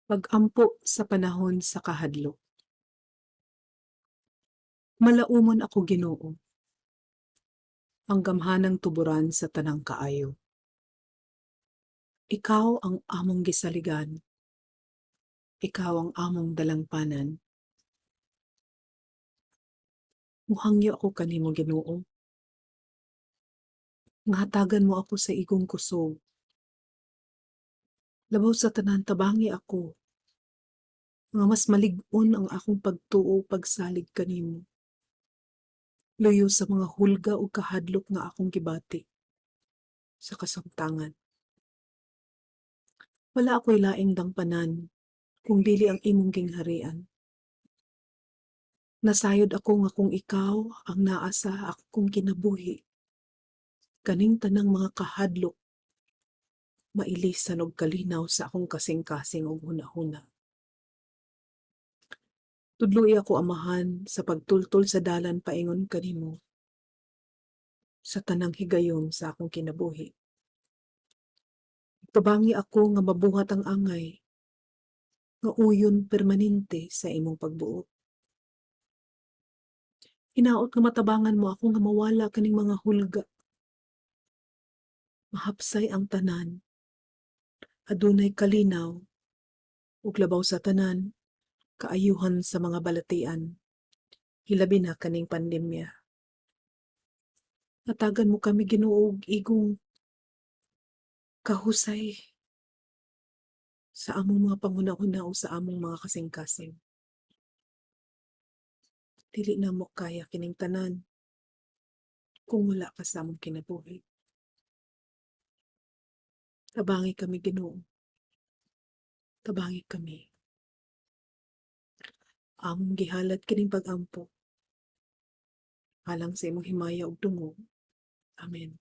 Pag-ampo sa panahon sa kahadlok. Malaumon ako, Ginoo, ang gamhanang tuburan sa tanang kaayo. Ikaw ang among gisaligan, ikaw ang among dalangpanan. Muhangyo ako kanimo, Ginoo. Ngahatagan mo ako sa igong kusog. Labaw sa tanan tabangi ako, nga mas malig-on ang akong pagtuo pagsalig kanimo. Luyo sa mga hulga o kahadlok nga akong gibati sa kasamtangan. Wala ako'y laing dangpanan, kung dili ang imong gingharian. Nasayod ako nga kung ikaw ang naa sa akong kinabuhi, kaning tanang mga kahadlok, mailisan og kalinaw sa akong kasing-kasing og hunahuna. Tudloy ako, Amahan, sa pagtultol sa dalan paingon kanimo, sa tanang higayon sa akong kinabuhi. Tabangi ako nga mabuhat ang angay, nga uyon permanente sa imong pagbuot. Hinaot nga matabangan mo ako nga mawala kaning mga hulga. Mahapsay ang tanan, adunay kalinaw, ug labaw sa tanan, kaayuhan sa mga balatian, hilabi na kaning pandemya. Natagan mo kami, Ginoo, og igong kahusay sa among mga panguna-una o sa among mga kasing-kasing. Dili na mo kaya kining tanan kung wala ka sa among kinabuhi. Tabangi kami, Ginoo. Tabangi kami. Among gihalad kining pag-ampo, alang sa imong himaya ug dungog. Amen.